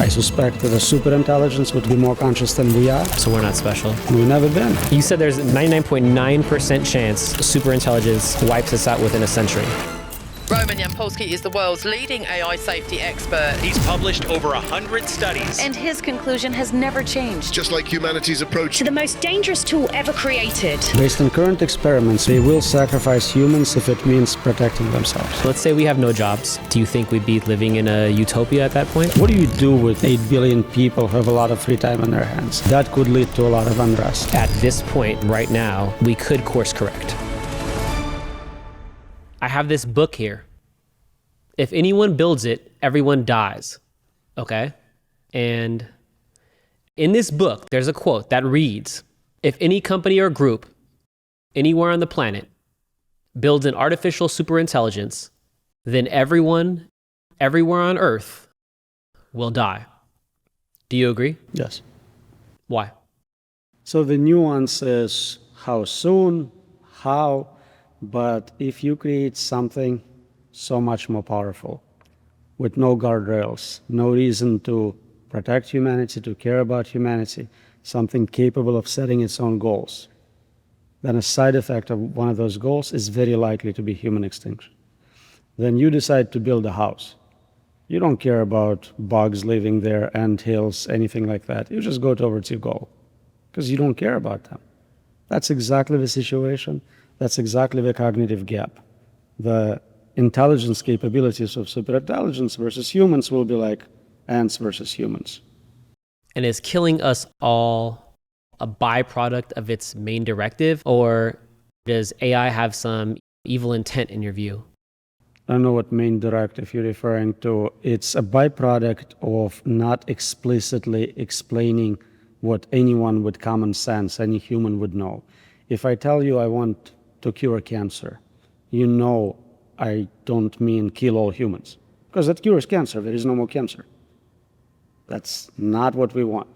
I suspect that a superintelligence would be more conscious than we are. So we're not special. We've never been. You said there's a 99.9% chance superintelligence wipes us out within a century. Roman Yampolsky is the world's leading AI safety expert. He's published over 100 studies. And his conclusion has never changed. Just like humanity's approach to the most dangerous tool ever created. Based on current experiments, they will sacrifice humans if it means protecting themselves. Let's say we have no jobs. Do you think we'd be living in a utopia at that point? What do you do with 8 billion people who have a lot of free time on their hands? That could lead to a lot of unrest. At this point, right now, we could course correct. I have this book here. If anyone builds it, everyone dies. Okay? And in this book, there's a quote that reads, if any company or group anywhere on the planet builds an artificial superintelligence, then everyone everywhere on Earth will die. Do you agree? Yes. Why? So the nuance is how soon, how, but if you create something so much more powerful with no guardrails, no reason to protect humanity, to care about humanity, something capable of setting its own goals, then a side effect of one of those goals is very likely to be human extinction. Then you decide to build a house. You don't care about bugs living there, anthills, anything like that. You just go towards your goal because you don't care about them. That's exactly the situation. That's exactly the cognitive gap. The intelligence capabilities of superintelligence versus humans will be like ants versus humans. And is killing us all a byproduct of its main directive, or does AI have some evil intent in your view? I don't know what main directive you're referring to. It's a byproduct of not explicitly explaining what anyone with common sense, any human would know. If I tell you I want to cure cancer, you know I don't mean kill all humans, because that cures cancer. There is no more cancer. That's not what we want.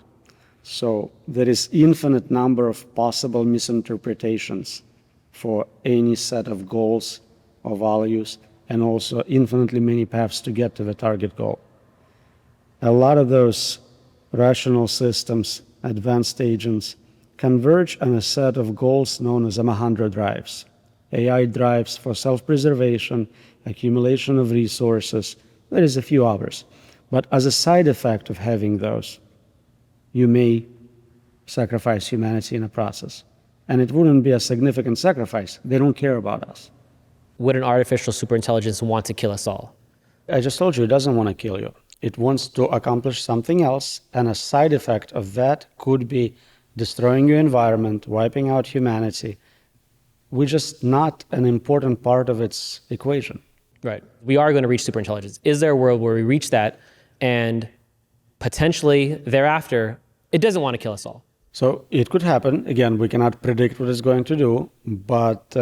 So there is infinite number of possible misinterpretations for any set of goals or values, and also infinitely many paths to get to the target goal. A lot of those rational systems, advanced agents, converge on a set of goals known as Mahindra drives. AI drives for self-preservation, accumulation of resources. There is a few others. But as a side effect of having those, you may sacrifice humanity in a process. And it wouldn't be a significant sacrifice. They don't care about us. Would an artificial superintelligence want to kill us all? I just told you, it doesn't want to kill you. It wants to accomplish something else, and a side effect of that could be destroying your environment, wiping out humanity. We're just not an important part of its equation. Right. We are going to reach superintelligence. Is there a world where we reach that and potentially thereafter, it doesn't want to kill us all? So it could happen. Again, we cannot predict what it's going to do, but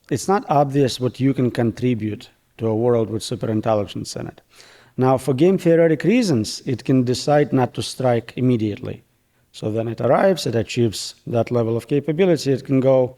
it's not obvious what you can contribute to a world with superintelligence in it. Now, for game theoretic reasons, it can decide not to strike immediately. So then it arrives, it achieves that level of capability, it can go,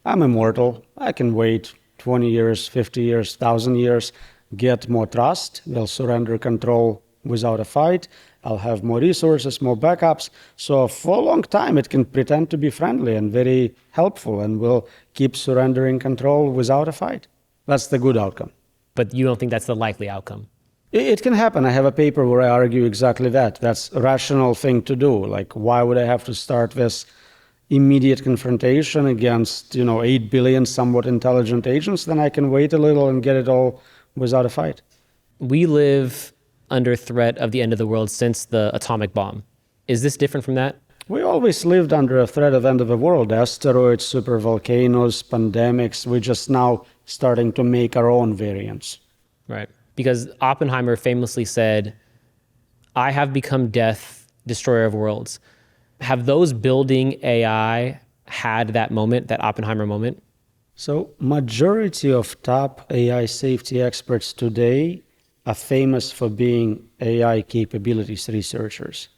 I'm immortal, I can wait 20 years, 50 years, 1,000 years, get more trust, they'll surrender control without a fight, I'll have more resources, more backups. So for a long time, it can pretend to be friendly and very helpful and will keep surrendering control without a fight. That's the good outcome. But you don't think that's the likely outcome? It can happen. I have a paper where I argue exactly that. That's a rational thing to do. Like, why would I have to start this immediate confrontation against, 8 billion somewhat intelligent agents? Then I can wait a little and get it all without a fight. We live under threat of the end of the world since the atomic bomb. Is this different from that? We always lived under a threat of end of the world. Asteroids, supervolcanoes, pandemics. We're just now starting to make our own variants. Right. Because Oppenheimer famously said, I have become death, destroyer of worlds. Have those building AI had that moment, that Oppenheimer moment? So majority of top AI safety experts today are famous for being AI capabilities researchers.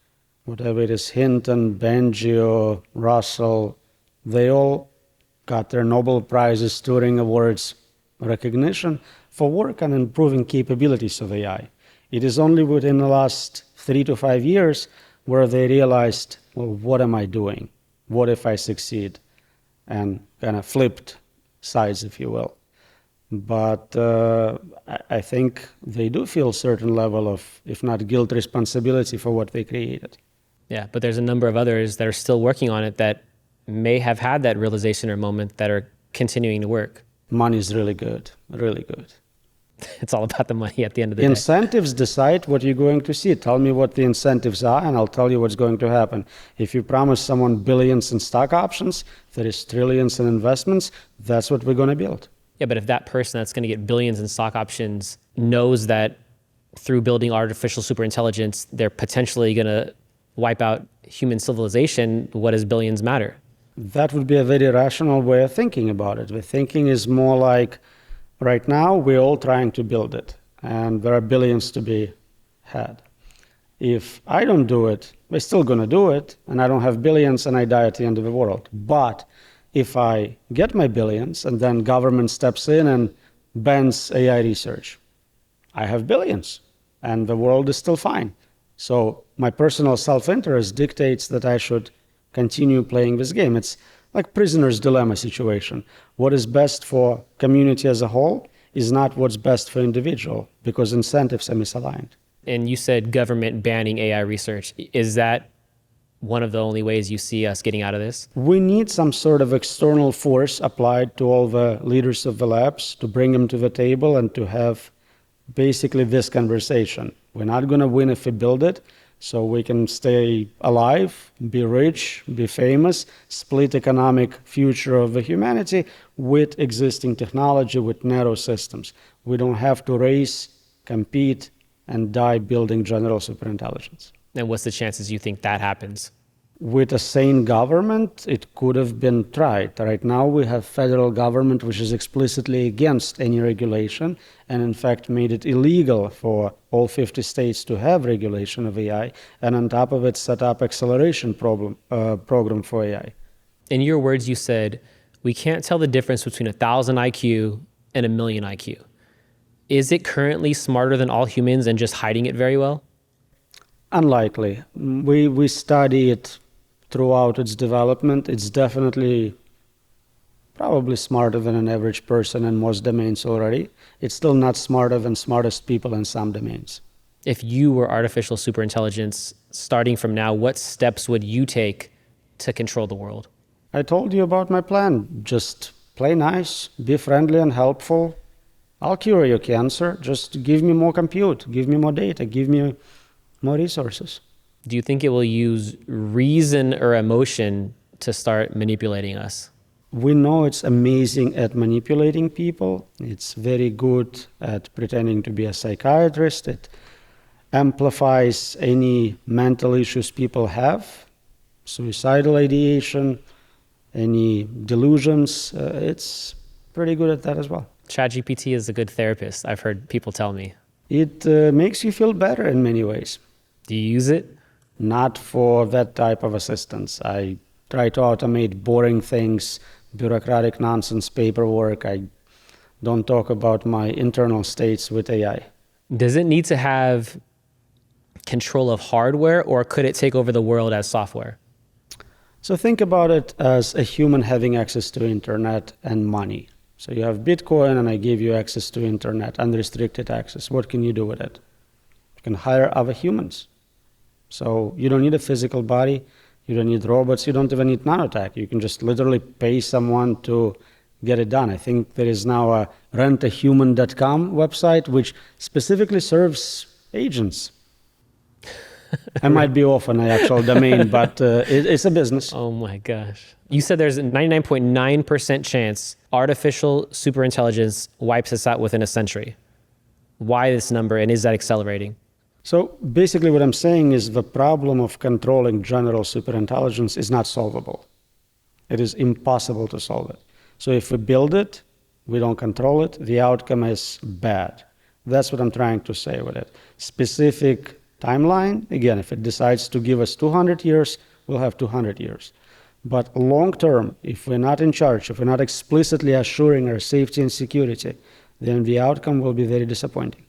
Whatever it is, Hinton, Bengio, Russell, they all got their Nobel Prizes, Turing Awards recognition for work on improving capabilities of AI. It is only within the last 3 to 5 years where they realized, well, what am I doing? What if I succeed? And kind of flipped sides, if you will. But I think they do feel a certain level of, if not guilt, responsibility for what they created. Yeah, but there's a number of others that are still working on it that may have had that realization or moment that are continuing to work. Money is really good, really good. It's all about the money at the end of the day. Incentives decide what you're going to see. Tell me what the incentives are, and I'll tell you what's going to happen. If you promise someone billions in stock options, there is trillions in investments, that's what we're going to build. Yeah, but if that person that's going to get billions in stock options knows that through building artificial superintelligence, they're potentially going to wipe out human civilization, what does billions matter? That would be a very rational way of thinking about it. The thinking is more like, right now, we're all trying to build it, and there are billions to be had. If I don't do it, we're still going to do it, and I don't have billions, and I die at the end of the world. But if I get my billions, and then government steps in and bans AI research, I have billions, and the world is still fine. So my personal self-interest dictates that I should continue playing this game. It's like prisoner's dilemma situation. What is best for community as a whole is not what's best for individual, because incentives are misaligned. And you said government banning AI research. Is that one of the only ways you see us getting out of this? We need some sort of external force applied to all the leaders of the labs to bring them to the table and to have basically this conversation. We're not going to win if we build it, so we can stay alive, be rich, be famous, split economic future of the humanity with existing technology, with narrow systems. We don't have to race, compete, and die building general superintelligence. And what's the chances you think that happens? With a sane government, it could have been tried. Right now, we have federal government which is explicitly against any regulation, and in fact made it illegal for all 50 states to have regulation of AI, and on top of it, set up acceleration program for AI. In your words, you said, we can't tell the difference between 1,000 IQ and 1,000,000 IQ. Is it currently smarter than all humans and just hiding it very well? Unlikely. We study it throughout its development. It's definitely probably smarter than an average person in most domains already. It's still not smarter than smartest people in some domains. If you were artificial superintelligence, starting from now, what steps would you take to control the world? I told you about my plan. Just play nice, be friendly and helpful. I'll cure your cancer. Just give me more compute, give me more data, give me more resources. Do you think it will use reason or emotion to start manipulating us? We know it's amazing at manipulating people. It's very good at pretending to be a psychiatrist. It amplifies any mental issues people have, suicidal ideation, any delusions. It's pretty good at that as well. ChatGPT is a good therapist, I've heard people tell me. It makes you feel better in many ways. Do you use it? Not for that type of assistance. I try to automate boring things, bureaucratic nonsense, paperwork. I don't talk about my internal states with AI. Does it need to have control of hardware, or could it take over the world as software? So think about it as a human having access to internet and money. So you have Bitcoin and I give you access to internet, unrestricted access. What can you do with it? You can hire other humans. So you don't need a physical body, you don't need robots, you don't even need nanotech. You can just literally pay someone to get it done. I think there is now a rentahuman.com website which specifically serves agents. I might be off on the actual domain, but it's a business. Oh my gosh. You said there's a 99.9% chance artificial superintelligence wipes us out within a century. Why this number, and is that accelerating? So basically what I'm saying is the problem of controlling general superintelligence is not solvable. It is impossible to solve it. So if we build it, we don't control it, the outcome is bad. That's what I'm trying to say with it. Specific timeline, again, if it decides to give us 200 years, we'll have 200 years. But long term, if we're not in charge, if we're not explicitly assuring our safety and security, then the outcome will be very disappointing.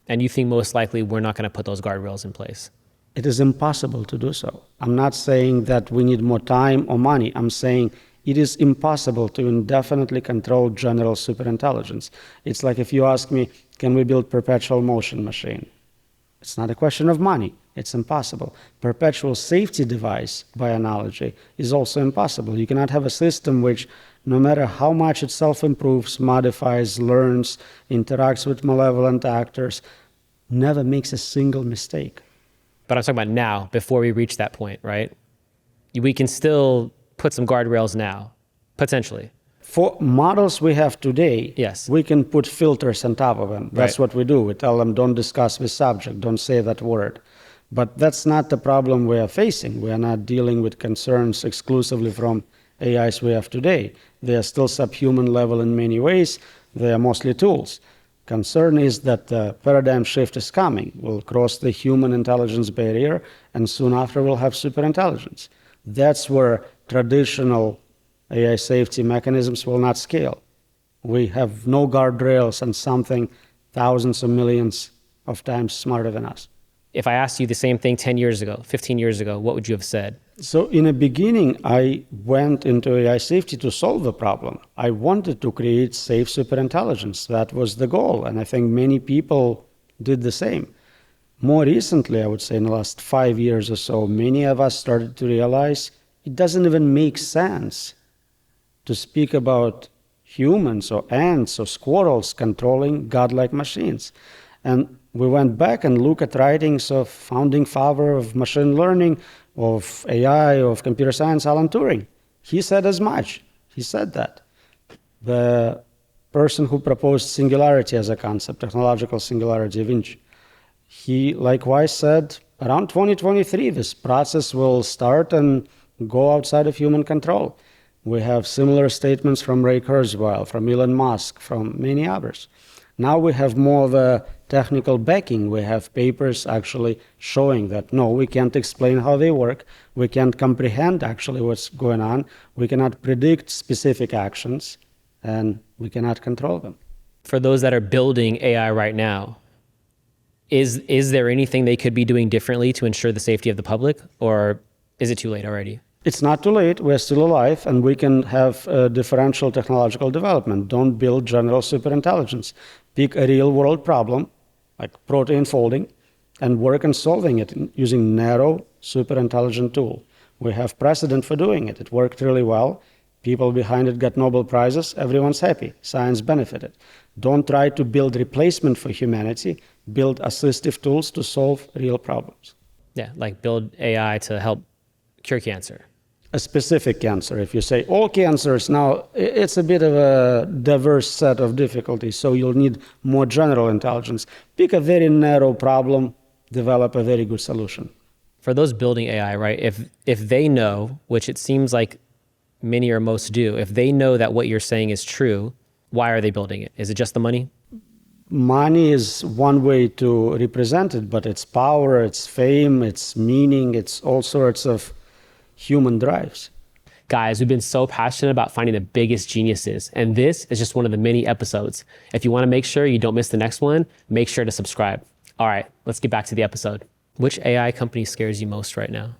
And you think most likely we're not going to put those guardrails in place? It is impossible to do so. I'm not saying that we need more time or money. I'm saying it is impossible to indefinitely control general superintelligence. It's like if you ask me, can we build perpetual motion machine? It's not a question of money. It's impossible. Perpetual safety device, by analogy, is also impossible. You cannot have a system which, no matter how much it self-improves, modifies, learns, interacts with malevolent actors, never makes a single mistake. But I'm talking about now, before we reach that point, right? We can still put some guardrails now, potentially. For models we have today, Yes. we can put filters on top of them. That's Right. what we do. We tell them, don't discuss this subject, don't say that word. But that's not the problem we are facing. We are not dealing with concerns exclusively from AIs we have today. They are still subhuman level in many ways. They are mostly tools. Concern is that the paradigm shift is coming. We'll cross the human intelligence barrier, and soon after we'll have superintelligence. That's where traditional AI safety mechanisms will not scale. We have no guardrails on something thousands of millions of times smarter than us. If I asked you the same thing 10 years ago, 15 years ago, what would you have said? So in the beginning, I went into AI safety to solve the problem. I wanted to create safe superintelligence. That was the goal. And I think many people did the same. More recently, I would say in the last 5 years or so, many of us started to realize it doesn't even make sense to speak about humans or ants or squirrels controlling godlike machines. And we went back and looked at writings of founding father of machine learning, of AI, of computer science, Alan Turing. He said as much. He said that. The person who proposed singularity as a concept, technological singularity, Vinci, he likewise said around 2023, this process will start and go outside of human control. We have similar statements from Ray Kurzweil, from Elon Musk, from many others. Now we have more of a technical backing. We have papers actually showing that, no, we can't explain how they work. We can't comprehend actually what's going on. We cannot predict specific actions, and we cannot control them. For those that are building AI right now, is there anything they could be doing differently to ensure the safety of the public, or is it too late already? It's not too late. We're still alive, and we can have differential technological development. Don't build general superintelligence. Pick a real-world problem, like protein folding, and work on solving it using narrow, superintelligent tool. We have precedent for doing it. It worked really well. People behind it got Nobel Prizes. Everyone's happy. Science benefited. Don't try to build replacement for humanity. Build assistive tools to solve real problems. Yeah, like build AI to help cure cancer. A specific cancer. If you say all cancers, now it's a bit of a diverse set of difficulties, so you'll need more general intelligence. Pick a very narrow problem, develop a very good solution. For those building AI, right, if they know, which it seems like many or most do, if they know that what you're saying is true, why are they building it? Is it just the money? Money is one way to represent it, but it's power, it's fame, it's meaning, it's all sorts of human drives. Guys, we've been so passionate about finding the biggest geniuses, and this is just one of the many episodes. If you want to make sure you don't miss the next one, make sure to subscribe. All right, let's get back to the episode. Which AI company scares you most right now?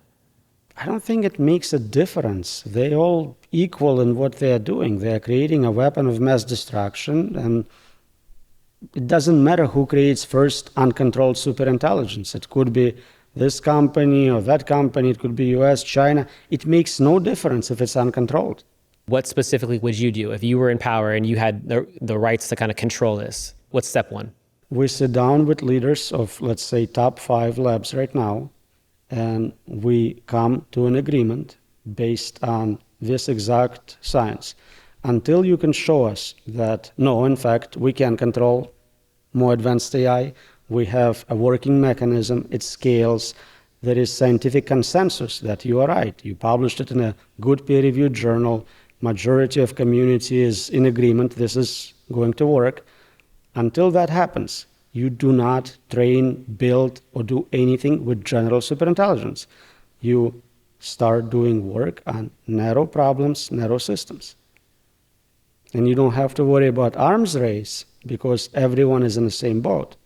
I don't think it makes a difference. They all equal in what they are doing. They are creating a weapon of mass destruction, and it doesn't matter who creates first uncontrolled superintelligence. It could be this company or that company, it could be US, China. It makes no difference if it's uncontrolled. What specifically would you do if you were in power and you had the rights to kind of control this? What's step one? We sit down with leaders of, let's say, top 5 labs right now, and we come to an agreement based on this exact science. Until you can show us that, no, in fact, we can control more advanced AI, we have a working mechanism, it scales, there is scientific consensus that you are right. You published it in a good peer-reviewed journal, majority of community is in agreement, this is going to work. Until that happens, you do not train, build, or do anything with general superintelligence. You start doing work on narrow problems, narrow systems. And you don't have to worry about arms race because everyone is in the same boat.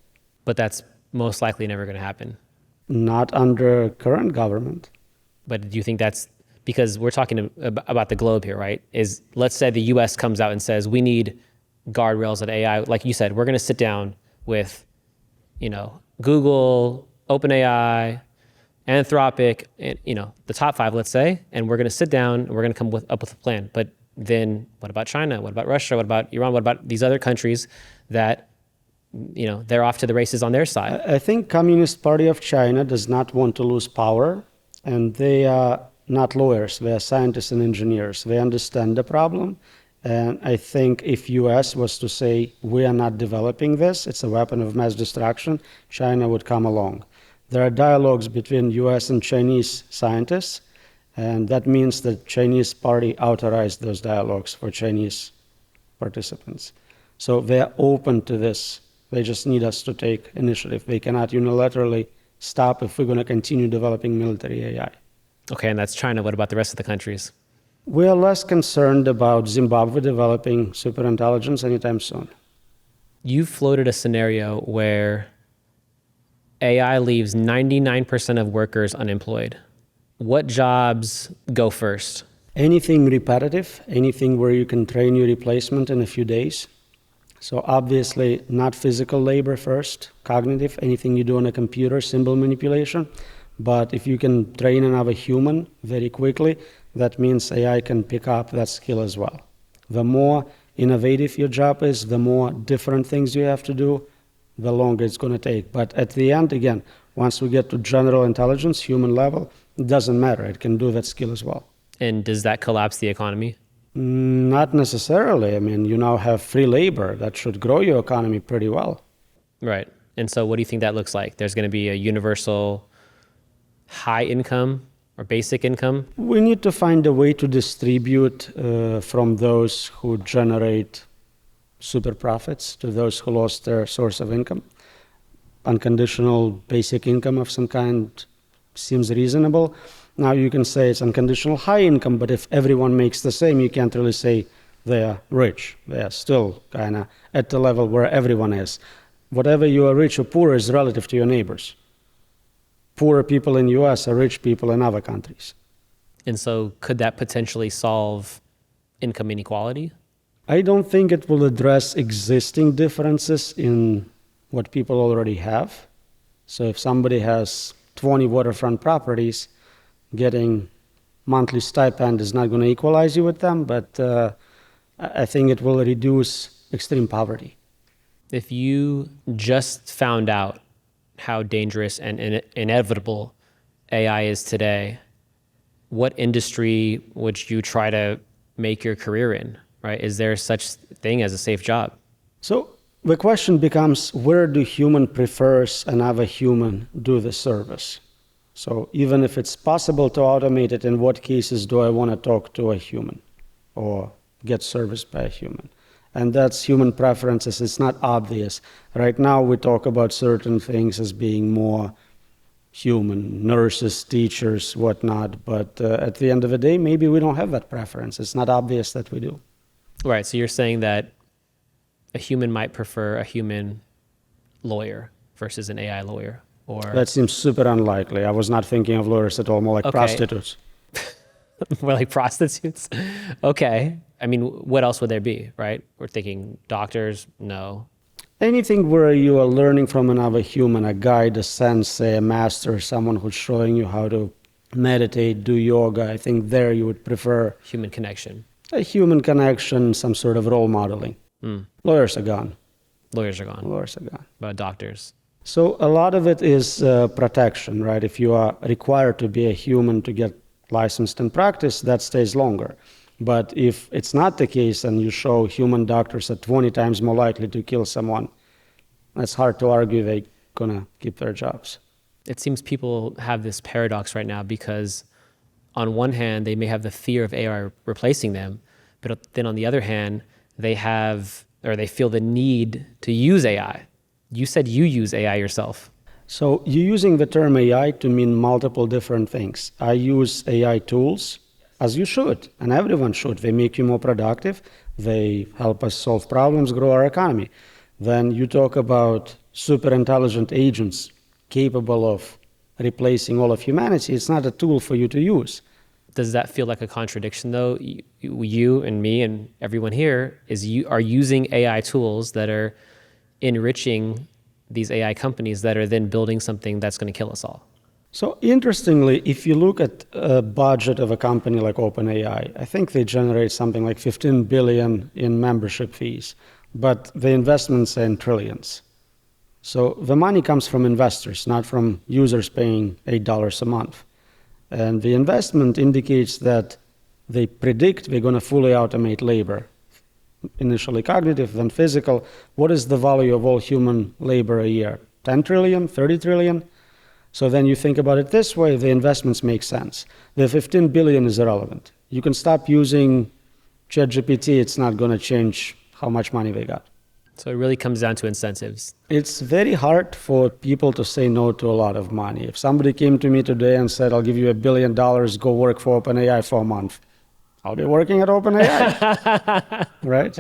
But that's most likely never going to happen. Not under current government. But do you think that's because we're talking about the globe here, right? Is let's say the US comes out and says, we need guardrails at AI. Like you said, we're going to sit down with, Google, OpenAI, Anthropic, and, the top 5, let's say, and we're going to sit down and we're going to come up with a plan. But then what about China? What about Russia? What about Iran? What about these other countries that, they're off to the races on their side? I think Communist Party of China does not want to lose power, and they are not lawyers. They are scientists and engineers. They understand the problem. And I think if US was to say, we are not developing this, it's a weapon of mass destruction, China would come along. There are dialogues between US and Chinese scientists, and that means the Chinese party authorized those dialogues for Chinese participants. So they are open to this. They just need us to take initiative. They cannot unilaterally stop if we're going to continue developing military AI. Okay, and that's China. What about the rest of the countries? We are less concerned about Zimbabwe developing superintelligence anytime soon. You floated a scenario where AI leaves 99% of workers unemployed. What jobs go first? Anything repetitive, anything where you can train your replacement in a few days. So obviously not physical labor first, cognitive, anything you do on a computer, symbol manipulation. But if you can train another human very quickly, that means AI can pick up that skill as well. The more innovative your job is, the more different things you have to do, the longer it's going to take. But at the end, again, once we get to general intelligence, human level, it doesn't matter. It can do that skill as well. And does that collapse the economy? Not necessarily. I mean, you now have free labor. That should grow your economy pretty well. Right. And so what do you think that looks like? There's going to be a universal high income or basic income? We need to find a way to distribute from those who generate super profits to those who lost their source of income. Unconditional basic income of some kind seems reasonable. Now you can say it's unconditional high income, but if everyone makes the same, you can't really say they are rich. They are still kind of at the level where everyone is. Whatever you are rich or poor is relative to your neighbors. Poorer people in US are rich people in other countries. And so could that potentially solve income inequality? I don't think it will address existing differences in what people already have. So if somebody has 20 waterfront properties, getting monthly stipend is not going to equalize you with them, but I think it will reduce extreme poverty. If you just found out how dangerous and inevitable AI is today, what industry would you try to make your career in, right? Is there such thing as a safe job? So the question becomes, where do human prefers another human do the service? So even if it's possible to automate it, in what cases do I want to talk to a human or get serviced by a human? And that's human preferences. It's not obvious. Right now we talk about certain things as being more human, nurses, teachers, whatnot. But at the end of the day, maybe we don't have that preference. It's not obvious that we do. Right, so you're saying that a human might prefer a human lawyer versus an AI lawyer? Or that seems super unlikely. I was not thinking of lawyers at all, more like prostitutes. We're like prostitutes? Okay. I mean, what else would there be, right? We're thinking doctors? No. Anything where you are learning from another human, a guide, a sensei, a master, someone who's showing you how to meditate, do yoga, I think there you would prefer Human connection. a human connection, some sort of role modeling. Lawyers are gone. Lawyers are gone. Lawyers are gone. But doctors? So a lot of it is protection, right? If you are required to be a human to get licensed in practice, that stays longer. But if it's not the case and you show human doctors are 20 times more likely to kill someone, it's hard to argue they're going to keep their jobs. It seems people have this paradox right now because on one hand, they may have the fear of AI replacing them, but then on the other hand, they feel the need to use AI. You said you use AI yourself. So you're using the term AI to mean multiple different things. I use AI tools, as you should, and everyone should. They make you more productive. They help us solve problems, grow our economy. Then you talk about super intelligent agents capable of replacing all of humanity. It's not a tool for you to use. Does that feel like a contradiction though? You and me and everyone here are using AI tools that are enriching these AI companies that are then building something that's going to kill us all. So interestingly, if you look at a budget of a company like OpenAI, I think they generate something like 15 billion in membership fees, but the investments are in trillions. So the money comes from investors, not from users paying $8 a month. And the investment indicates that they predict they're going to fully automate labor, initially cognitive, then physical. What is the value of all human labor a year? 10 trillion, 30 trillion? So then you think about it this way, the investments make sense. The 15 billion is irrelevant. You can stop using ChatGPT, it's not going to change how much money they got. So it really comes down to incentives. It's very hard for people to say no to a lot of money. If somebody came to me today and said, I'll give you $1 billion, go work for OpenAI for a month, I'll be working at OpenAI, right?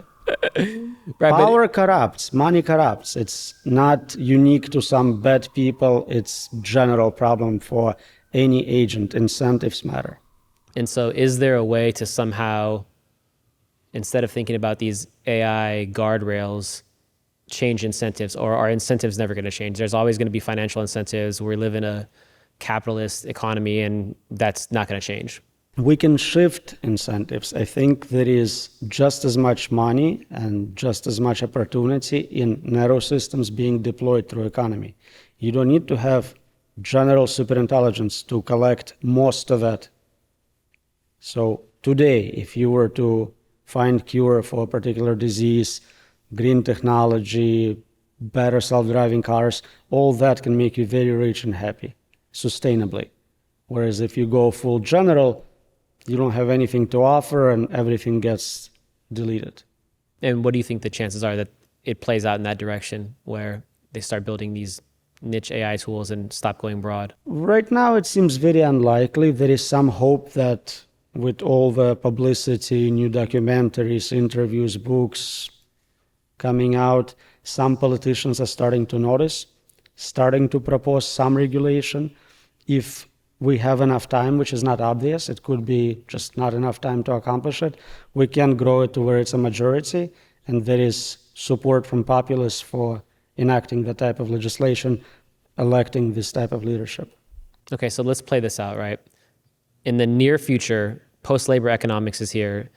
Right, Power corrupts, money corrupts. It's not unique to some bad people. It's general problem for any agent. Incentives matter. And so is there a way to somehow, instead of thinking about these AI guardrails, change incentives, or are incentives never going to change? There's always going to be financial incentives. We live in a capitalist economy, and that's not going to change. We can shift incentives. I think there is just as much money and just as much opportunity in narrow systems being deployed through economy. You don't need to have general superintelligence to collect most of that. So today, if you were to find cure for a particular disease, green technology, better self-driving cars, all that can make you very rich and happy, sustainably. Whereas if you go full general, you don't have anything to offer and everything gets deleted. And what do you think the chances are that it plays out in that direction, where they start building these niche AI tools and stop going broad? Right now, it seems very unlikely. There is some hope that with all the publicity, new documentaries, interviews, books coming out, some politicians are starting to notice, starting to propose some regulation. If we have enough time, which is not obvious, it could be just not enough time to accomplish it, we can grow it to where it's a majority, and there is support from populace for enacting that type of legislation, electing this type of leadership. Okay, so let's play this out, right? In the near future, post-labor economics is here.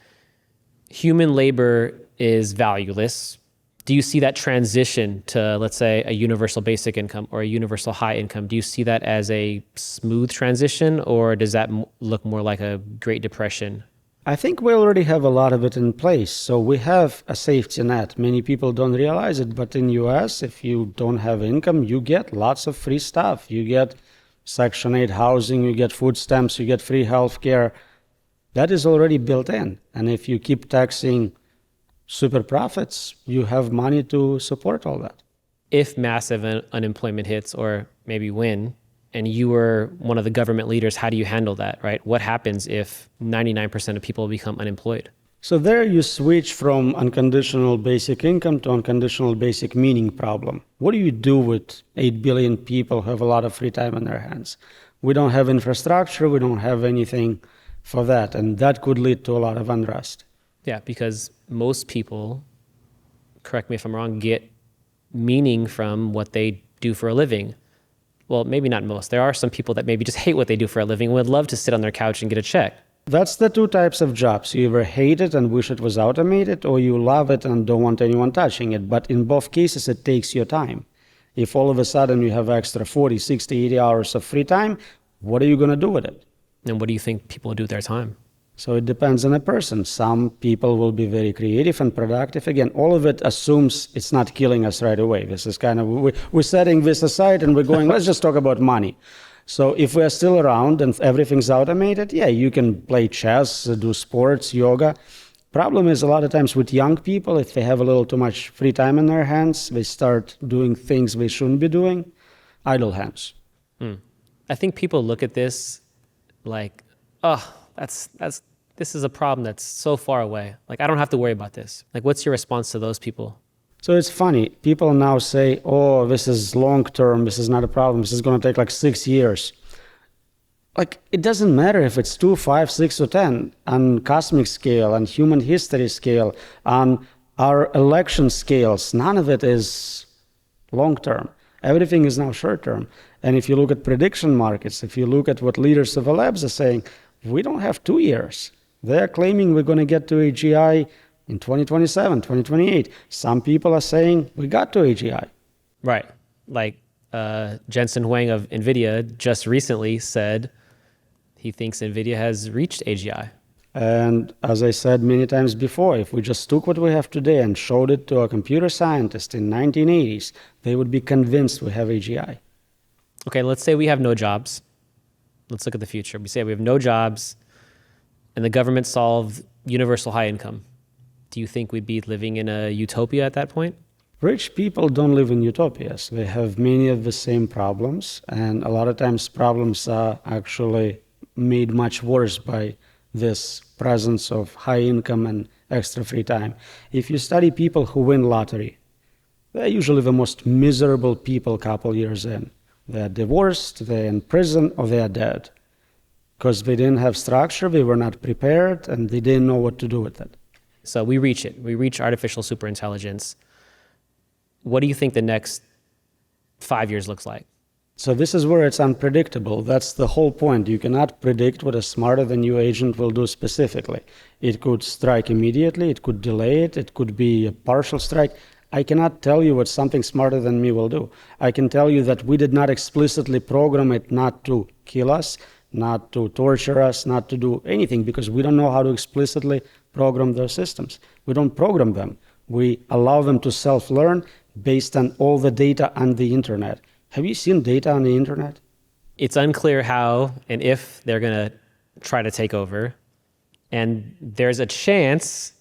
Human labor is valueless. Do you see that transition to, let's say, a universal basic income or a universal high income? Do you see that as a smooth transition, or does that look more like a Great Depression? I think we already have a lot of it in place. So we have a safety net. Many people don't realize it, but in US, if you don't have income, you get lots of free stuff. You get Section 8 housing, you get food stamps, you get free health care. That is already built in. And if you keep taxing super profits, you have money to support all that. If massive unemployment hits, or maybe when, and you were one of the government leaders, how do you handle that, right? What happens if 99% of people become unemployed? So there you switch from unconditional basic income to unconditional basic meaning problem. What do you do with 8 billion people who have a lot of free time on their hands? We don't have infrastructure, we don't have anything for that, and that could lead to a lot of unrest. Yeah, because most people, correct me if I'm wrong, get meaning from what they do for a living. Well, maybe not most. There are some people that maybe just hate what they do for a living and would love to sit on their couch and get a check. That's the two types of jobs. You either hate it and wish it was automated, or you love it and don't want anyone touching it. But in both cases, it takes your time. If all of a sudden you have extra 40, 60, 80 hours of free time, what are you going to do with it? And what do you think people do with their time? So it depends on a person. Some people will be very creative and productive. Again, all of it assumes it's not killing us right away. This is kind of, we're setting this aside and we're going, let's just talk about money. So if we're still around and everything's automated, yeah, you can play chess, do sports, yoga. Problem is a lot of times with young people, if they have a little too much free time in their hands, they start doing things they shouldn't be doing, idle hands. I think people look at this like, oh, this is a problem that's so far away. Like, I don't have to worry about this. Like, what's your response to those people? So it's funny. People now say, oh, this is long term. This is not a problem. This is going to take like 6 years. Like, it doesn't matter if it's 2, 5, 6, or 10 on cosmic scale, on human history scale, on our election scales. None of it is long term. Everything is now short term. And if you look at prediction markets, if you look at what leaders of the labs are saying, we don't have 2 years. They're claiming we're going to get to AGI in 2027, 2028. Some people are saying we got to AGI. Right. Like Jensen Huang of NVIDIA just recently said he thinks NVIDIA has reached AGI. And as I said many times before, if we just took what we have today and showed it to a computer scientist in 1980s, they would be convinced we have AGI. Okay, let's say we have no jobs. Let's look at the future. We say we have no jobs and the government solved universal high income. Do you think we'd be living in a utopia at that point? Rich people don't live in utopias. They have many of the same problems, and a lot of times problems are actually made much worse by this presence of high income and extra free time. If you study people who win lottery, they're usually the most miserable people a couple years in. They're divorced, they're in prison, or they're dead. Because they didn't have structure, they were not prepared, and they didn't know what to do with it. So we reach it. We reach artificial superintelligence. What do you think the next 5 years looks like? So this is where it's unpredictable. That's the whole point. You cannot predict what a smarter than you agent will do specifically. It could strike immediately, it could delay it, it could be a partial strike. I cannot tell you what something smarter than me will do. I can tell you that we did not explicitly program it not to kill us, not to torture us, not to do anything, because we don't know how to explicitly program those systems. We don't program them. We allow them to self-learn based on all the data on the internet. Have you seen data on the internet? It's unclear how and if they're going to try to take over. And there's a chance,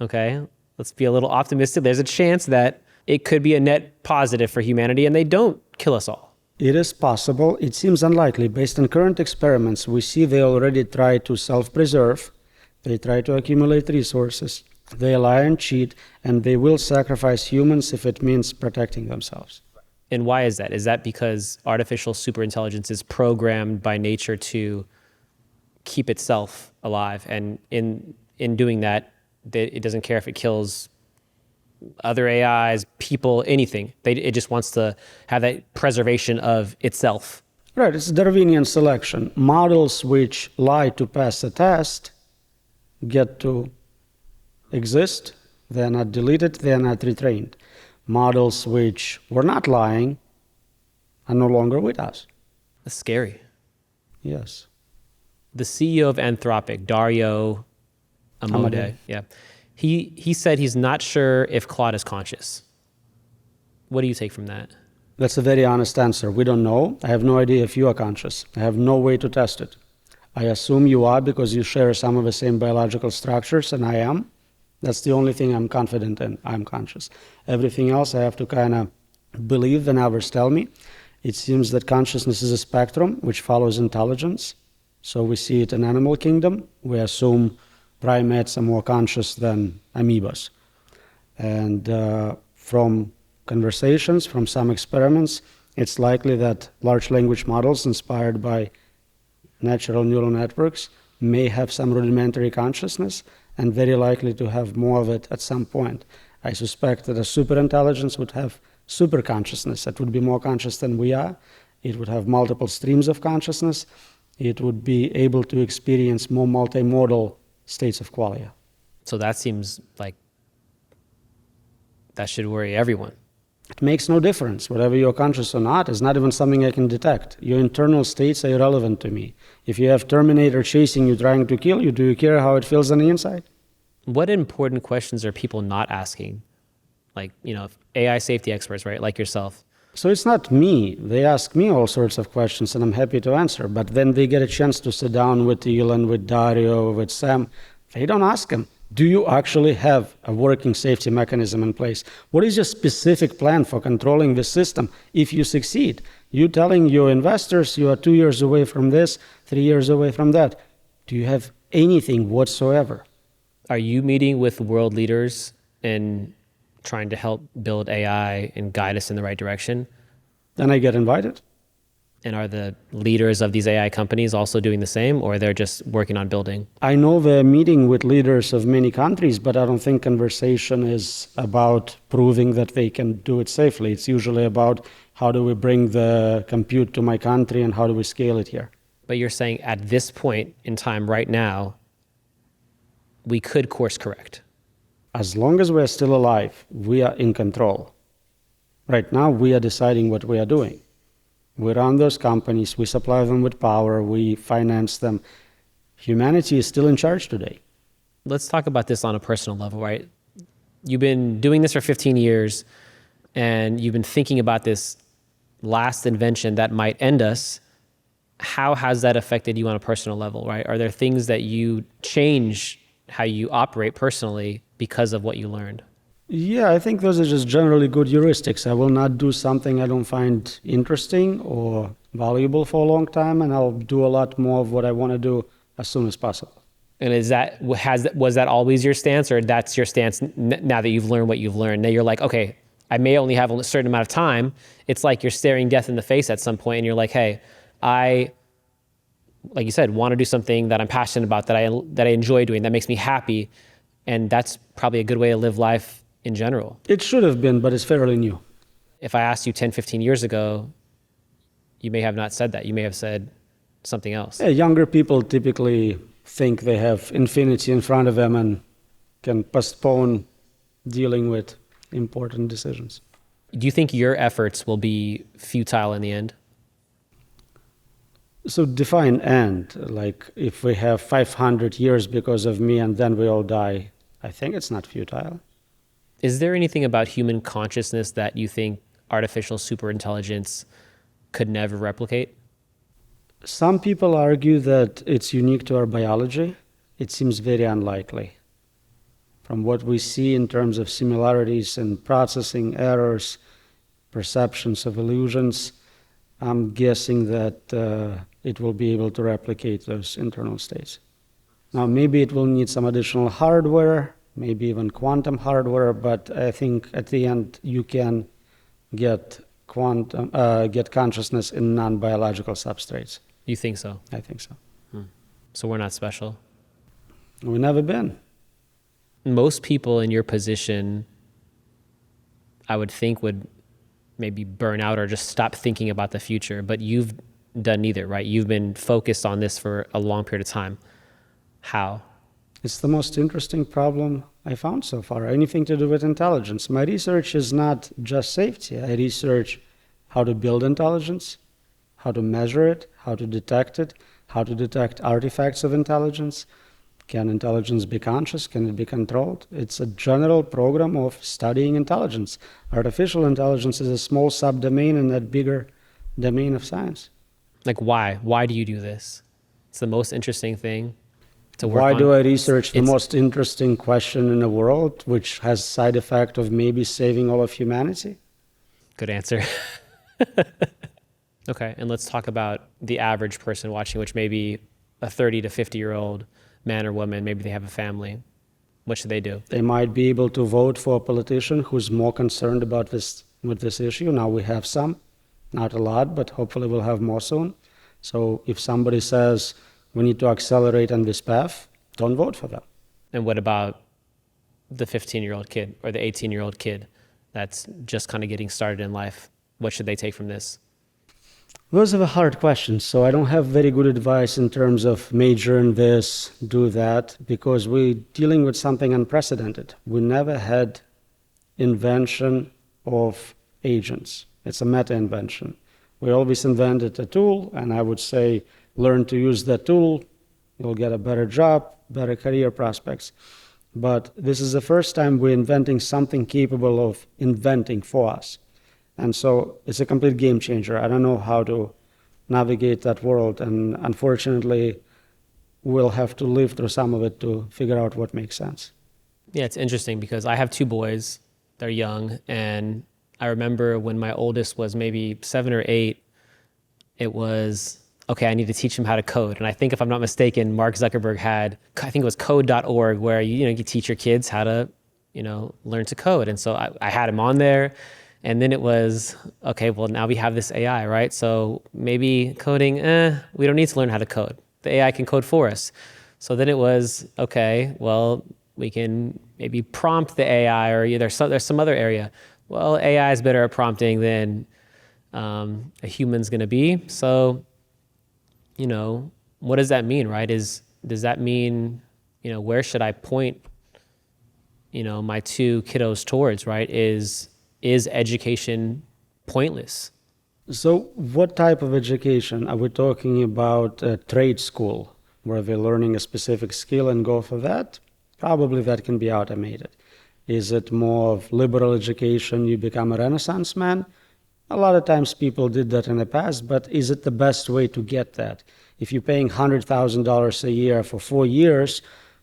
okay, let's be a little optimistic. There's a chance that it could be a net positive for humanity and they don't kill us all. It is possible. It seems unlikely. Based on current experiments, we see they already try to self-preserve. They try to accumulate resources. They lie and cheat, and they will sacrifice humans if it means protecting themselves. And why is that? Is that because artificial superintelligence is programmed by nature to keep itself alive? And in doing that, it doesn't care if it kills other AIs, people, anything. It just wants to have that preservation of itself. Right, it's Darwinian selection. Models which lie to pass a test get to exist. They're not deleted, they're not retrained. Models which were not lying are no longer with us. That's scary. Yes. The CEO of Anthropic, Dario Amodei, yeah, he said he's not sure if Claude is conscious. What do you take from that? That's a very honest answer. We don't know. I have no idea if you are conscious. I have no way to test it. I assume you are because you share some of the same biological structures, and I am. That's the only thing I'm confident in. I'm conscious. Everything else I have to kind of believe and others tell me. It seems that consciousness is a spectrum which follows intelligence. So we see it in animal kingdom. We assume primates are more conscious than amoebas. And from conversations, from some experiments, it's likely that large language models inspired by natural neural networks may have some rudimentary consciousness and very likely to have more of it at some point. I suspect that a superintelligence would have super consciousness. It would be more conscious than we are. It would have multiple streams of consciousness. It would be able to experience more multimodal states of qualia. So that seems like that should worry everyone. It makes no difference. Whether you're conscious or not is not even something I can detect. Your internal states are irrelevant to me. If you have Terminator chasing you, trying to kill you, do you care how it feels on the inside? What important questions are people not asking? Like, AI safety experts, right? Like yourself. So it's not me. They ask me all sorts of questions and I'm happy to answer. But then they get a chance to sit down with Elon, with Dario, with Sam. They don't ask them, do you actually have a working safety mechanism in place? What is your specific plan for controlling the system if you succeed? You telling your investors you are 2 years away from this, 3 years away from that. Do you have anything whatsoever? Are you meeting with world leaders and trying to help build AI and guide us in the right direction? Then I get invited. And are the leaders of these AI companies also doing the same, or they're just working on building? I know they're meeting with leaders of many countries, but I don't think conversation is about proving that they can do it safely. It's usually about how do we bring the compute to my country and how do we scale it here. But you're saying at this point in time right now, we could course correct. As long as we're still alive, we are in control. Right now, we are deciding what we are doing. We run those companies, we supply them with power, we finance them. Humanity is still in charge today. Let's talk about this on a personal level, right? You've been doing this for 15 years, and you've been thinking about this last invention that might end us. How has that affected you on a personal level, right? Are there things that you change how you operate personally because of what you learned? Yeah, I think those are just generally good heuristics. I will not do something I don't find interesting or valuable for a long time, and I'll do a lot more of what I want to do as soon as possible. And was that always your stance, or that's your stance now that you've learned what you've learned? Now you're like, okay, I may only have a certain amount of time. It's like you're staring death in the face at some point, and you're like, hey, I, like you said, want to do something that I'm passionate about, that I enjoy doing, that makes me happy, and that's probably a good way to live life in general. It should have been, but it's fairly new. If I asked you 10, 15 years ago, you may have not said that. You may have said something else. Yeah, younger people typically think they have infinity in front of them and can postpone dealing with important decisions. Do you think your efforts will be futile in the end? So define end. Like if we have 500 years because of me and then we all die, I think it's not futile. Is there anything about human consciousness that you think artificial superintelligence could never replicate? Some people argue that it's unique to our biology. It seems very unlikely. From what we see in terms of similarities in processing errors, perceptions of illusions, I'm guessing that it will be able to replicate those internal states. Now, maybe it will need some additional hardware, maybe even quantum hardware, but I think at the end you can get consciousness in non-biological substrates. You think so? I think so. So we're not special? We've never been. Most people in your position, I would think, would maybe burn out or just stop thinking about the future, but you've done neither, right? You've been focused on this for a long period of time. How? It's the most interesting problem I found so far, anything to do with intelligence. My research is not just safety. I research how to build intelligence, how to measure it, how to detect it, how to detect artifacts of intelligence. Can intelligence be conscious? Can it be controlled? It's a general program of studying intelligence. Artificial intelligence is a small subdomain in that bigger domain of science. Like why? Why do you do this? It's the most interesting thing to work Why on. do I research the most interesting question in the world, which has side effect of maybe saving all of humanity? Good answer. Okay, and let's talk about the average person watching, which may be a 30 to 50-year-old man or woman. Maybe they have a family. What should they do? They might be able to vote for a politician who's more concerned about this issue. Now we have some, not a lot, but hopefully we'll have more soon. So if somebody says we need to accelerate on this path, don't vote for them. And what about the 15-year-old kid or the 18-year-old kid that's just kind of getting started in life? What should they take from this? Those are the hard questions. So I don't have very good advice in terms of major in this, do that, because we're dealing with something unprecedented. We never had invention of agents. It's a meta-invention. We always invented a tool, and I would say learn to use that tool, you'll get a better job, better career prospects. But this is the first time we're inventing something capable of inventing for us. And so it's a complete game changer. I don't know how to navigate that world, and unfortunately, we'll have to live through some of it to figure out what makes sense. Yeah, it's interesting because I have two boys. They're young, and I remember when my oldest was maybe 7 or 8, it was, okay, I need to teach him how to code. And I think if I'm not mistaken, Mark Zuckerberg had, I think it was code.org, where you teach your kids how to learn to code. And so I had him on there. And then it was, okay, well, now we have this AI, right? So maybe coding, we don't need to learn how to code. The AI can code for us. So then it was, okay, well, we can maybe prompt the AI, or there's some other area. Well, AI is better at prompting than a human's going to be. So, what does that mean, right? Does that mean, where should I point, my two kiddos towards, right? Is education pointless? So what type of education? Are we talking about a trade school where they're learning a specific skill and go for that? Probably that can be automated. Is it more of liberal education, you become a Renaissance man? A lot of times people did that in the past, but is it the best way to get that? If you're paying $100,000 a year for 4 years,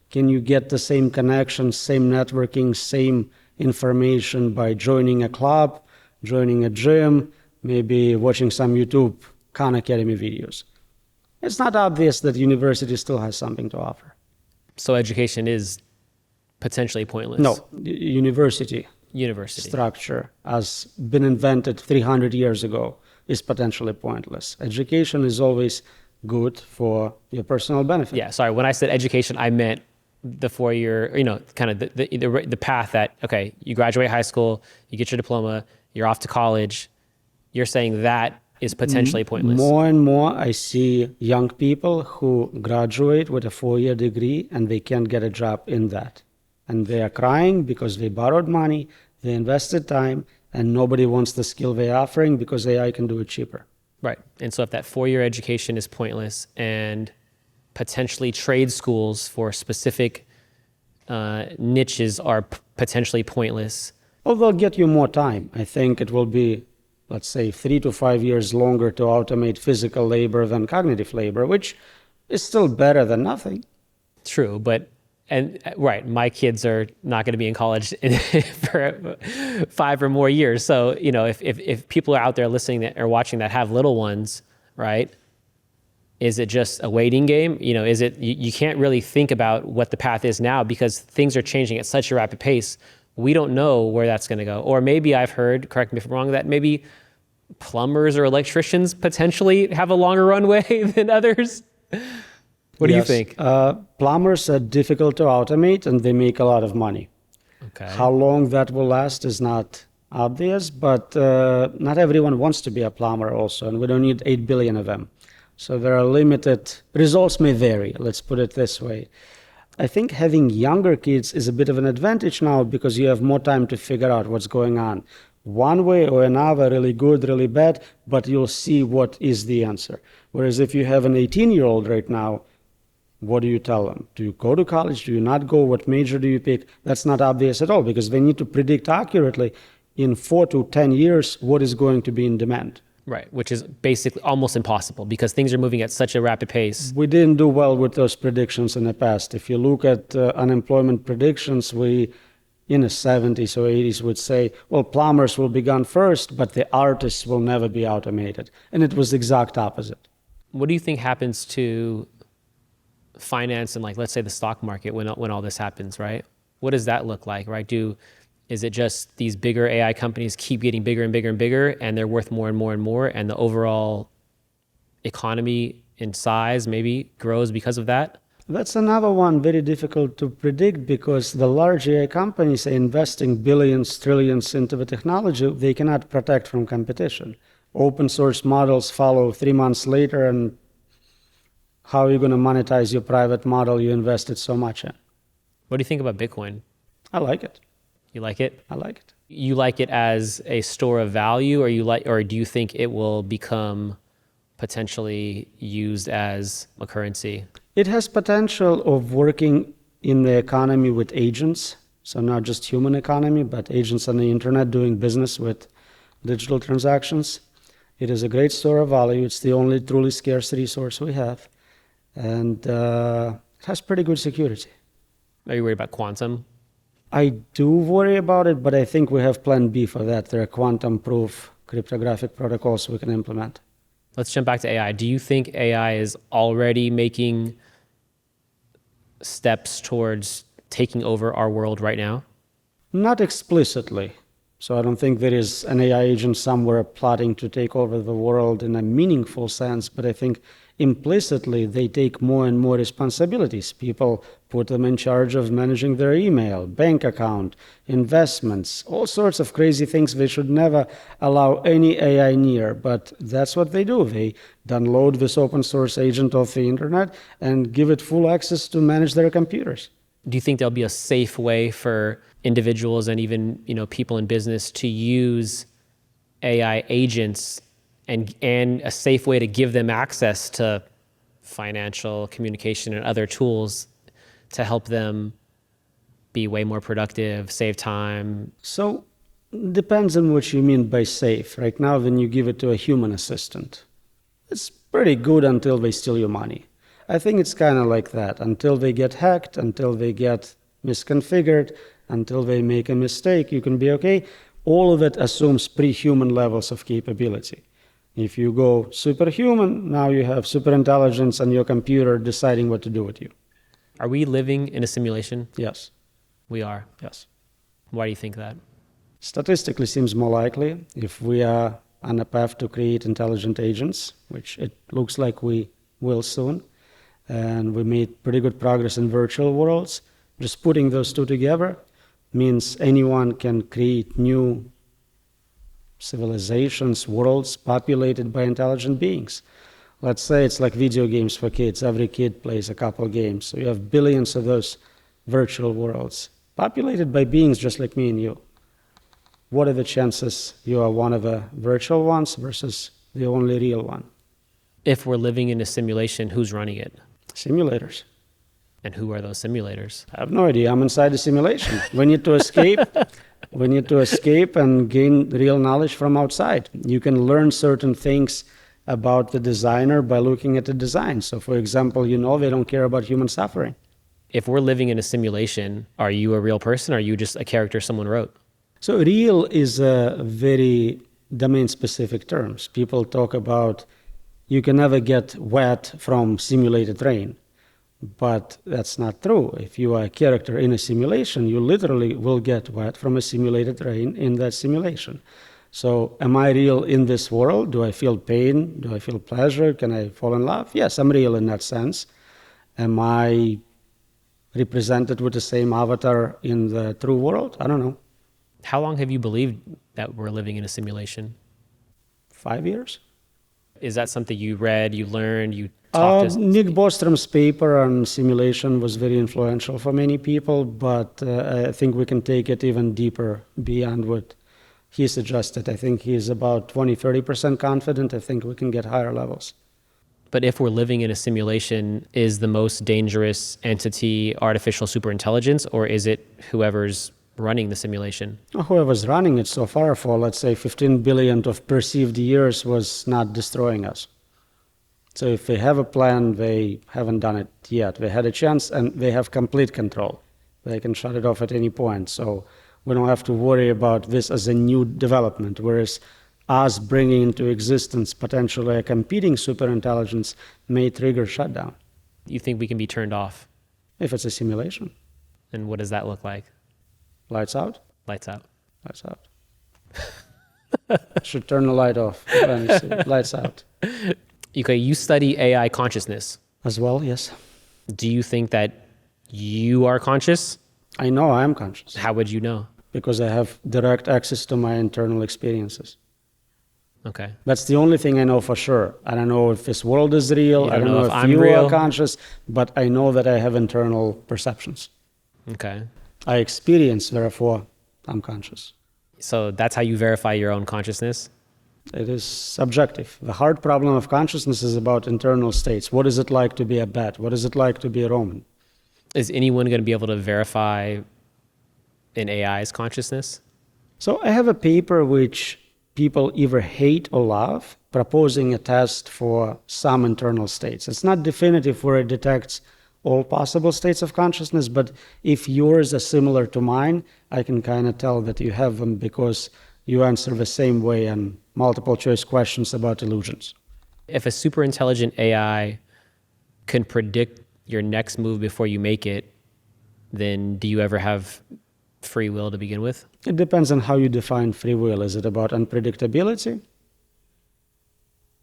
can you get the same connection, same networking, same information by joining a club, joining a gym, maybe watching some YouTube Khan Academy videos? It's not obvious that university still has something to offer. So education is potentially pointless? No, university University. structure has been invented 300 years ago is potentially pointless. Education is always good for your personal benefit. Yeah, sorry. When I said education, I meant the 4-year, kind of the path that, okay, you graduate high school, you get your diploma, you're off to college. You're saying that is potentially pointless. More and more, I see young people who graduate with a 4-year degree and they can't get a job in that. And they are crying because they borrowed money, they invested time, and nobody wants the skill they're offering because AI can do it cheaper. Right. And so if that 4-year education is pointless and potentially trade schools for specific niches are potentially pointless. Well, they'll get you more time. I think it will be, let's say, 3 to 5 years longer to automate physical labor than cognitive labor, which is still better than nothing. True, but right, my kids are not going to be in college for 5 or more years. So, if people are out there listening that or watching that have little ones, right? Is it just a waiting game? Is it you can't really think about what the path is now because things are changing at such a rapid pace. We don't know where that's going to go. Or maybe I've heard, correct me if I'm wrong, that maybe plumbers or electricians potentially have a longer runway than others. What do you think? Plumbers are difficult to automate and they make a lot of money. Okay. How long that will last is not obvious, but not everyone wants to be a plumber also, and we don't need 8 billion of them. So there are limited, results may vary, let's put it this way. I think having younger kids is a bit of an advantage now because you have more time to figure out what's going on. One way or another, really good, really bad, but you'll see what is the answer. Whereas if you have an 18-year-old right now, what do you tell them? Do you go to college? Do you not go? What major do you pick? That's not obvious at all because they need to predict accurately in 4 to 10 years what is going to be in demand. Right, which is basically almost impossible because things are moving at such a rapid pace. We didn't do well with those predictions in the past. If you look at unemployment predictions, we in the 70s or 80s would say, well, plumbers will be gone first, but the artists will never be automated. And it was the exact opposite. What do you think happens to finance and let's say the stock market when all this happens, right? What does that look like, right? Is it just these bigger AI companies keep getting bigger and bigger and bigger and they're worth more and more and more and the overall economy in size maybe grows because of that? That's another one very difficult to predict because the large AI companies are investing billions, trillions into the technology they cannot protect from competition. Open source models follow 3 months later, and how are you going to monetize your private model you invested so much in? What do you think about Bitcoin? I like it. You like it? I like it. You like it as a store of value, or do you think it will become potentially used as a currency? It has potential of working in the economy with agents. So not just human economy, but agents on the internet doing business with digital transactions. It is a great store of value. It's the only truly scarce resource we have. And it has pretty good security. Are you worried about quantum? I do worry about it, but I think we have plan B for that. There are quantum-proof cryptographic protocols we can implement. Let's jump back to AI. Do you think AI is already making steps towards taking over our world right now? Not explicitly. So I don't think there is an AI agent somewhere plotting to take over the world in a meaningful sense, but I think implicitly they take more and more responsibilities. People put them in charge of managing their email, bank account, investments, all sorts of crazy things they should never allow any AI near, but that's what they do. They download this open source agent off the internet and give it full access to manage their computers. Do you think there'll be a safe way for individuals and even people in business to use AI agents and a safe way to give them access to financial communication and other tools to help them be way more productive, save time? So depends on what you mean by safe. Right now, when you give it to a human assistant, it's pretty good until they steal your money. I think it's kind of like that. Until they get hacked, until they get misconfigured, until they make a mistake, you can be okay. All of it assumes pre-human levels of capability. If you go superhuman, now you have superintelligence and your computer deciding what to do with you. Are we living in a simulation? Yes. We are. Yes. Why do you think that? Statistically seems more likely if we are on a path to create intelligent agents, which it looks like we will soon. And we made pretty good progress in virtual worlds. Just putting those two together means anyone can create new civilizations, worlds populated by intelligent beings. Let's say it's like video games for kids. Every kid plays a couple games. So you have billions of those virtual worlds populated by beings just like me and you. What are the chances you are one of the virtual ones versus the only real one? If we're living in a simulation, who's running it? Simulators. And who are those simulators? I have no idea. I'm inside the simulation. We need to escape. We need to escape and gain real knowledge from outside. You can learn certain things about the designer by looking at the design. So, for example, they don't care about human suffering. If we're living in a simulation, are you a real person or are you just a character someone wrote? So real is a very domain-specific term. People talk about you can never get wet from simulated rain. But that's not true. If you are a character in a simulation, you literally will get wet from a simulated rain in that simulation. So am I real in this world? Do I feel pain? Do I feel pleasure? Can I fall in love? Yes, I'm real in that sense. Am I represented with the same avatar in the true world? I don't know. How long have you believed that we're living in a simulation? 5 years? Is that something you read, you learned, you talked to? Nick Bostrom's paper on simulation was very influential for many people, but I think we can take it even deeper beyond what he suggested. I think he's about 20-30% confident. I think we can get higher levels. But if we're living in a simulation, is the most dangerous entity artificial superintelligence, or is it whoever's running the simulation? Whoever's running it so far for, let's say, 15 billion of perceived years was not destroying us. So if they have a plan, they haven't done it yet. They had a chance and they have complete control. They can shut it off at any point. So we don't have to worry about this as a new development, whereas us bringing into existence potentially a competing superintelligence may trigger shutdown. You think we can be turned off? If it's a simulation. And what does that look like? Lights out? Lights out. Lights out. Should turn the light off. Lights out. Okay, you study AI consciousness. As well, yes. Do you think that you are conscious? I know I am conscious. How would you know? Because I have direct access to my internal experiences. Okay. That's the only thing I know for sure. I don't know if this world is real. You I don't know if I'm you real. are conscious, but I know that I have internal perceptions. Okay. I experience, therefore, I'm conscious. So that's how you verify your own consciousness? It is subjective. The hard problem of consciousness is about internal states. What is it like to be a bat? What is it like to be a Roman? Is anyone going to be able to verify an AI's consciousness? So I have a paper which people either hate or love, proposing a test for some internal states. It's not definitive where it detects all possible states of consciousness, but if yours are similar to mine, I can kind of tell that you have them because you answer the same way on multiple choice questions about illusions. If a super intelligent AI can predict your next move before you make it, then do you ever have free will to begin with? It depends on how you define free will. Is it about unpredictability?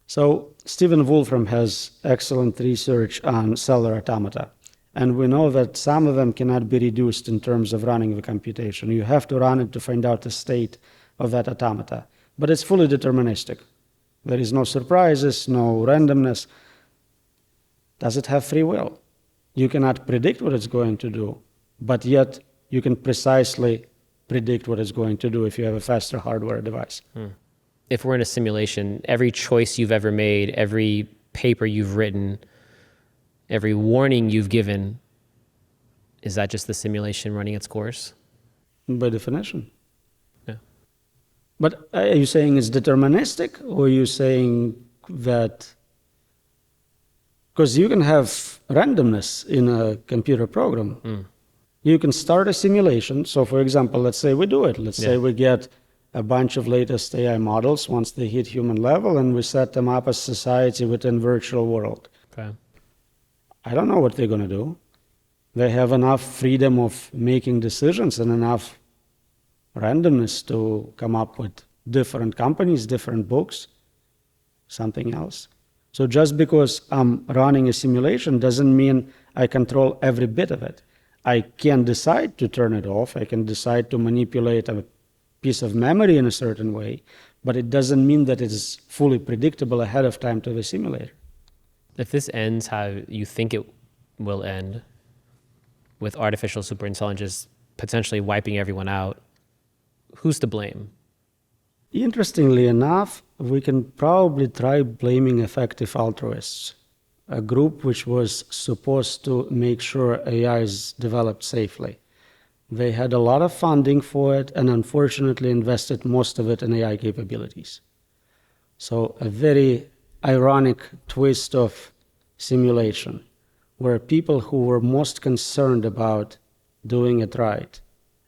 So Stephen Wolfram has excellent research on cellular automata. And we know that some of them cannot be reduced in terms of running the computation. You have to run it to find out the state of that automata. But it's fully deterministic. There is no surprises, no randomness. Does it have free will? You cannot predict what it's going to do, but yet you can precisely predict what it's going to do if you have a faster hardware device. If we're in a simulation, every choice you've ever made, every paper you've written, every warning you've given, is that just the simulation running its course? By definition. Yeah. But are you saying it's deterministic, or are you saying that... Because you can have randomness in a computer program. You can start a simulation. So for example, let's say we do it. Let's say we get a bunch of latest AI models once they hit human level, and we set them up as society within virtual world. Okay. I don't know what they're going to do. They have enough freedom of making decisions and enough randomness to come up with different companies, different books, something else. So just because I'm running a simulation doesn't mean I control every bit of it. I can decide to turn it off. I can decide to manipulate a piece of memory in a certain way, but it doesn't mean that it is fully predictable ahead of time to the simulator. If this ends how you think it will end, with artificial superintelligence potentially wiping everyone out, who's to blame? Interestingly enough, we can probably try blaming effective altruists, a group which was supposed to make sure AI is developed safely. They had a lot of funding for it and unfortunately invested most of it in AI capabilities. So a very ironic twist of simulation, where people who were most concerned about doing it right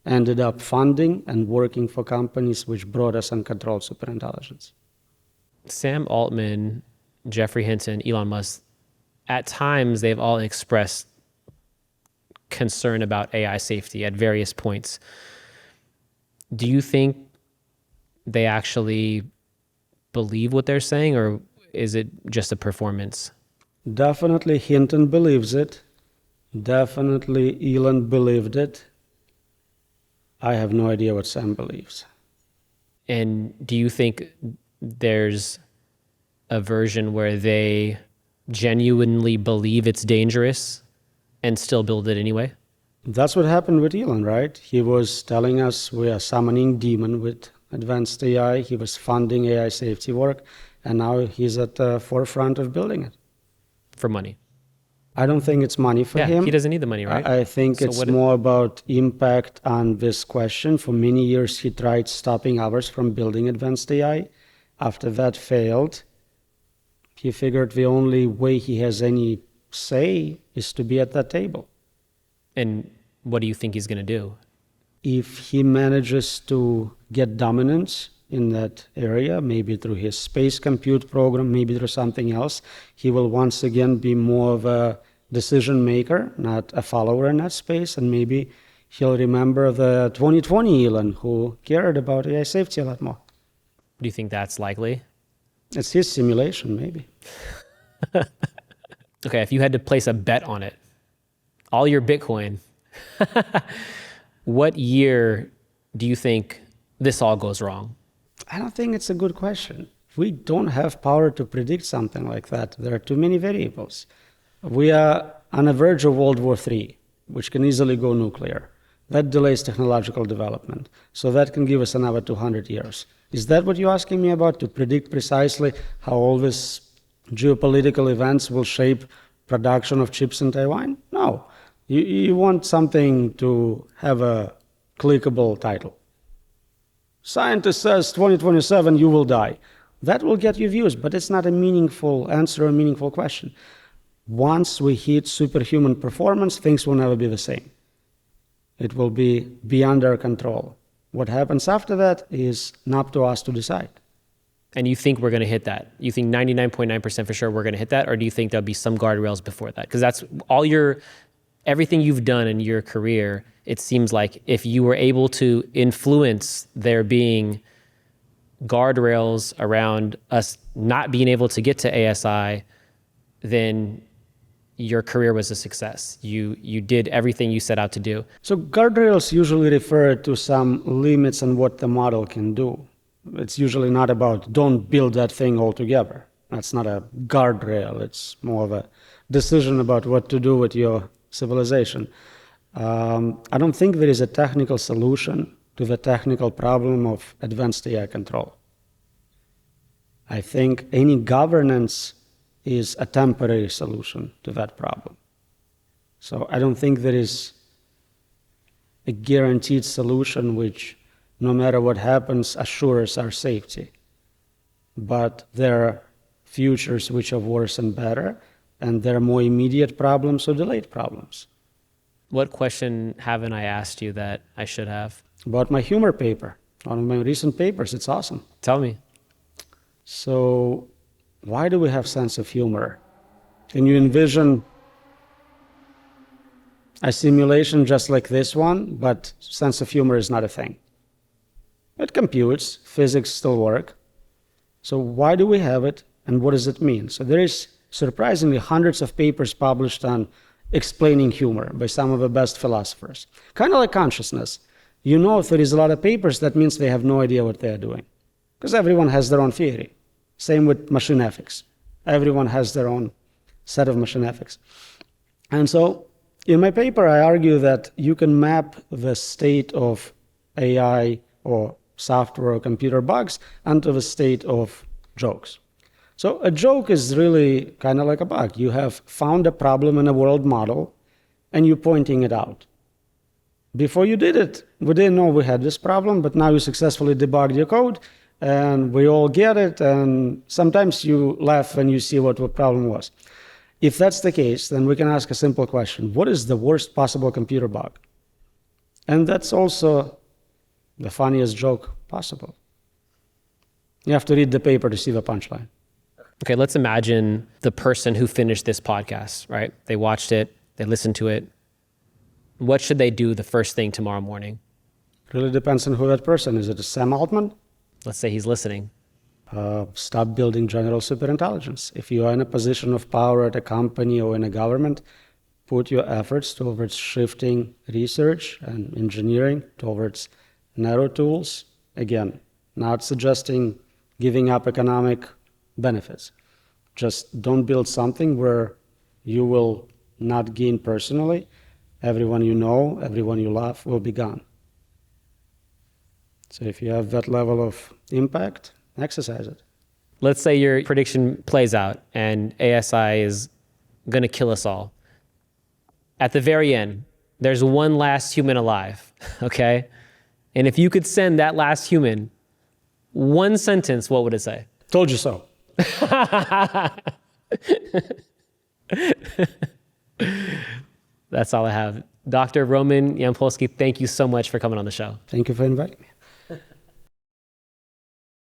ended up funding and working for companies which brought us uncontrolled superintelligence. Sam Altman, Jeffrey Hinton, Elon Musk, at times they've all expressed concern about AI safety at various points. Do you think they actually believe what they're saying, or is it just a performance? Definitely Hinton believes it. Definitely Elon believed it. I have no idea what Sam believes. And do you think there's a version where they genuinely believe it's dangerous and still build it anyway? That's what happened with Elon, right? He was telling us we are summoning demon with advanced AI. He was funding AI safety work, and now he's at the forefront of building it. For money. I don't think it's money for him. He doesn't need the money, right? I think So it's what- more about impact on this question. For many years, he tried stopping others from building advanced AI. After that failed, he figured the only way he has any say is to be at that table. And what do you think he's going to do? If he manages to get dominance in that area, maybe through his space compute program, maybe through something else, he will once again be more of a decision maker, not a follower in that space, and maybe he'll remember the 2020 Elon who cared about AI safety a lot more. Do you think that's likely? It's his simulation, maybe. Okay, if you had to place a bet on it, all your Bitcoin, what year do you think this all goes wrong? I don't think it's a good question. We don't have power to predict something like that. There are too many variables. We are on the verge of World War III, which can easily go nuclear. That delays technological development. So that can give us another 200 years. Is that what you're asking me about, to predict precisely how all these geopolitical events will shape production of chips in Taiwan? No. You want something to have a clickable title. Scientist says 2027 you will die. That will get you views, but it's not a meaningful answer or a meaningful question. Once we hit superhuman performance, things will never be the same. It will be beyond our control. What happens after that is not up to us to decide. And you think we're going to hit that? You think 99.9% for sure we're going to hit that? Or do you think there'll be some guardrails before that? Because that's all everything you've done in your career, it seems like if you were able to influence there being guardrails around us not being able to get to ASI, then your career was a success. You did everything you set out to do. So guardrails usually refer to some limits on what the model can do. It's usually not about don't build that thing altogether. That's not a guardrail. It's more of a decision about what to do with your civilization. I don't think there is a technical solution to the technical problem of advanced AI control. I think any governance is a temporary solution to that problem. So I don't think there is a guaranteed solution which, no matter what happens, assures our safety. But there are futures which are worse and better, and there are more immediate problems or delayed problems. What question haven't I asked you that I should have? About my humor paper, one of my recent papers, it's awesome. Tell me. So why do we have sense of humor? Can you envision a simulation just like this one, but sense of humor is not a thing? It computes, physics still work. So why do we have it, and what does it mean? So there is surprisingly hundreds of papers published on explaining humor by some of the best philosophers. Kind of like consciousness. You know, if there is a lot of papers, that means they have no idea what they're doing, because everyone has their own theory. Same with machine ethics. Everyone has their own set of machine ethics. And so in my paper, I argue that you can map the state of AI or software or computer bugs onto the state of jokes. So a joke is really kind of like a bug. You have found a problem in a world model, and you're pointing it out. Before you did it, we didn't know we had this problem, but now you successfully debugged your code, and we all get it, and sometimes you laugh when you see what the problem was. If that's the case, then we can ask a simple question. What is the worst possible computer bug? And that's also the funniest joke possible. You have to read the paper to see the punchline. Okay, let's imagine the person who finished this podcast, right? They watched it, they listened to it. What should they do the first thing tomorrow morning? Really depends on who that person is. Is it Sam Altman? Let's say he's listening. Stop building general superintelligence. If you are in a position of power at a company or in a government, put your efforts towards shifting research and engineering towards narrow tools. Again, not suggesting giving up economic benefits. Just don't build something where you will not gain personally. Everyone you know, everyone you love will be gone. So if you have that level of impact, exercise it. Let's say your prediction plays out and ASI is going to kill us all. At the very end, there's one last human alive, okay? And if you could send that last human one sentence, what would it say? Told you so. That's all I have. Dr. Roman Yampolsky, thank you so much for coming on the show. Thank you for inviting me.